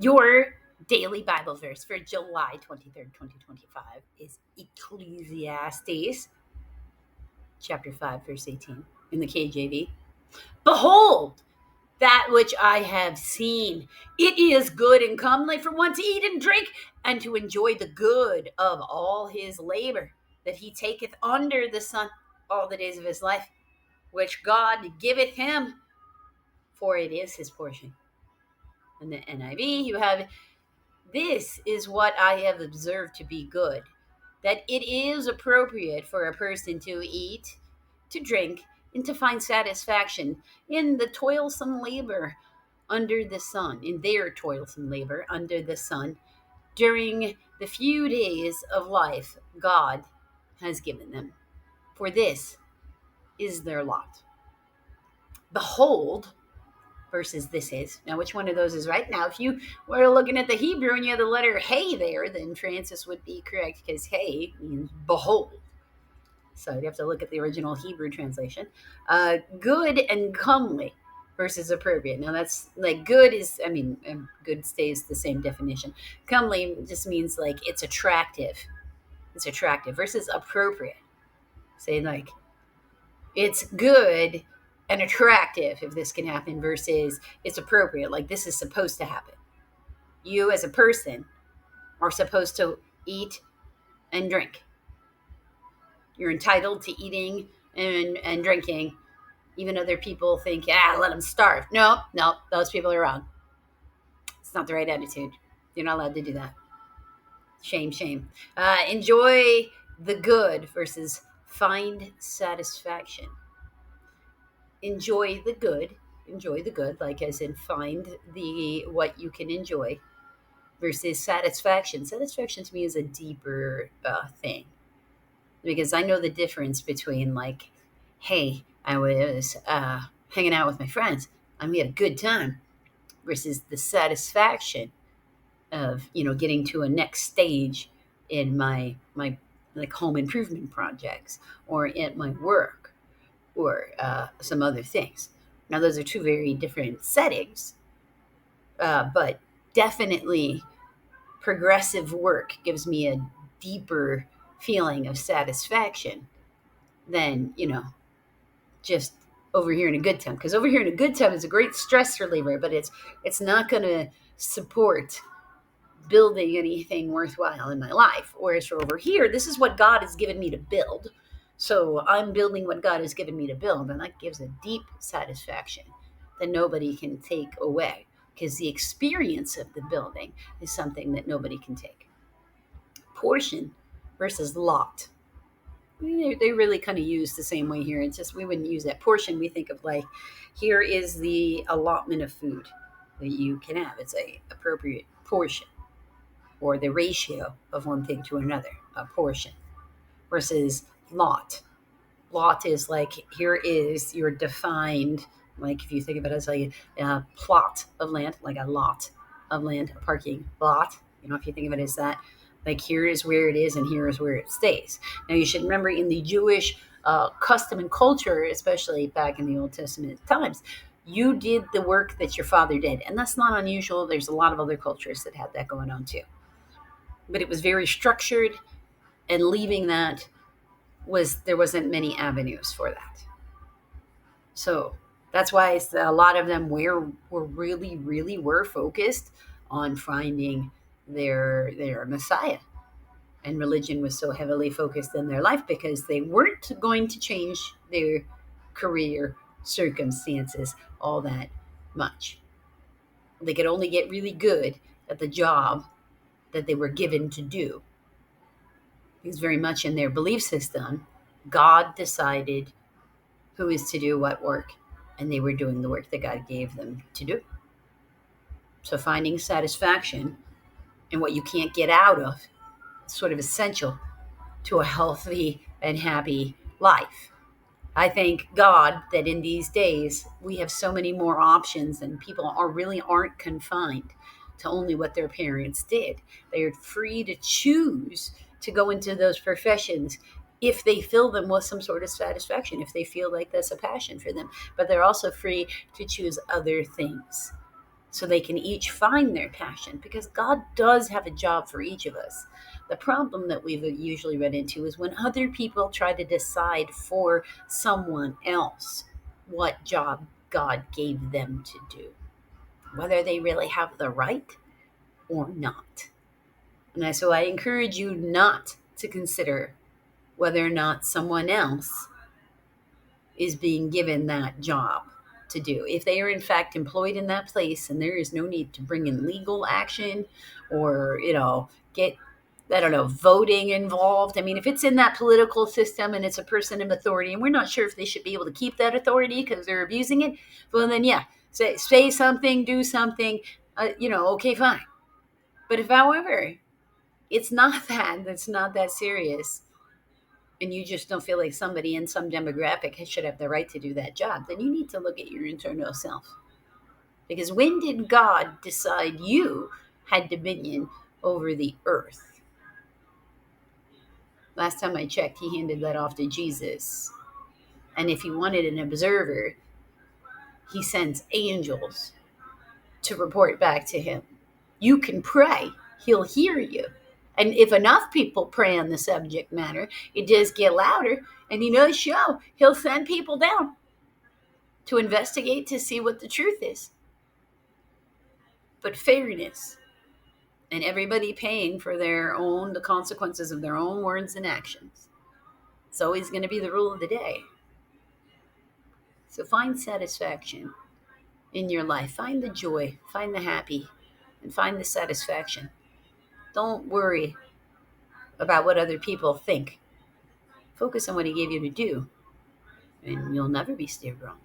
Your daily Bible verse for July 23rd, 2025 is Ecclesiastes chapter 5, verse 18 in the KJV. Behold, that which I have seen. It is good and comely for one to eat and drink, and to enjoy the good of all his labor, that he taketh under the sun all the days of his life, which God giveth him, for it is his portion. In the NIV, you have, this is what I have observed to be good, that it is appropriate for a person to eat, to drink, and to find satisfaction in the toilsome labor under the sun, in their toilsome labor under the sun, during the few days of life God has given them. For this is their lot. Behold, versus this is. Now, which one of those is right? Now, if you were looking at the Hebrew and you had the letter hey there, then Francis would be correct because hey means behold. So you'd have to look at the original Hebrew translation. Good and comely versus appropriate. Now that's like good is, I mean, good stays the same definition. Comely just means like it's attractive. It's attractive versus appropriate. Say like it's good and attractive if this can happen versus it's appropriate. Like this is supposed to happen. You as a person are supposed to eat and drink. You're entitled to eating and drinking. Even other people think, let them starve. No, no, those people are wrong. It's not the right attitude. You're not allowed to do that. Shame, shame. Enjoy the good versus find satisfaction. Enjoy the good. Enjoy the good, like as in find the what you can enjoy versus satisfaction. Satisfaction to me is a deeper thing because I know the difference between like, hey, I was hanging out with my friends, and we had a good time, versus the satisfaction of getting to a next stage in my like home improvement projects or at my work or some other things. Now those are two very different settings, but definitely progressive work gives me a deeper feeling of satisfaction than just over here in a good time, because over here in a good time is a great stress reliever, but it's not going to support building anything worthwhile in my life. Whereas for over here, this is what God has given me to build, so I'm building what God has given me to build, and that gives a deep satisfaction that nobody can take away, because the experience of the building is something that nobody can take. Portion versus lot. They really kind of use the same way here. It's just we wouldn't use that portion. We think of like, here is the allotment of food that you can have. It's a appropriate portion, or the ratio of one thing to another, a portion, versus lot. Lot is like, here is your defined, like if you think of it as like a plot of land, like a lot of land, a parking lot. If you think of it as that, like here is where it is and here is where it stays. Now you should remember in the Jewish custom and culture, especially back in the Old Testament times, you did the work that your father did. And that's not unusual. There's a lot of other cultures that had that going on too. But it was very structured, and leaving that there wasn't many avenues for that. So that's why a lot of them were really were focused on finding their Messiah. And religion was so heavily focused in their life because they weren't going to change their career circumstances all that much. They could only get really good at the job that they were given to do. Because very much in their belief system, God decided who is to do what work, and they were doing the work that God gave them to do. So finding satisfaction in what you can't get out of is sort of essential to a healthy and happy life. I thank God that in these days we have so many more options, and people aren't confined to only what their parents did. They are free to choose to go into those professions if they fill them with some sort of satisfaction, if they feel like that's a passion for them. But they're also free to choose other things. so they can each find their passion, because God does have a job for each of us. The problem that we've usually run into is when other people try to decide for someone else what job God gave them to do, whether they really have the right or not. And so I encourage you not to consider whether or not someone else is being given that job to do. If they are in fact employed in that place, and there is no need to bring in legal action or, get, I don't know, voting involved. I mean, if it's in that political system and it's a person of authority and we're not sure if they should be able to keep that authority because they're abusing it, well, then, yeah, say something, do something, okay, fine. But if, however, it's not that's not that serious, and you just don't feel like somebody in some demographic should have the right to do that job, then you need to look at your internal self. Because when did God decide you had dominion over the earth? Last time I checked, he handed that off to Jesus. And if he wanted an observer, he sends angels to report back to him. You can pray, he'll hear you. And if enough people pray on the subject matter, it does get louder. And he knows he'll send people down to investigate to see what the truth is. But fairness and everybody paying for the consequences of their own words and actions, it's always going to be the rule of the day. So find satisfaction in your life. Find the joy, find the happy, and find the satisfaction. Don't worry about what other people think. Focus on what he gave you to do, and you'll never be steered wrong.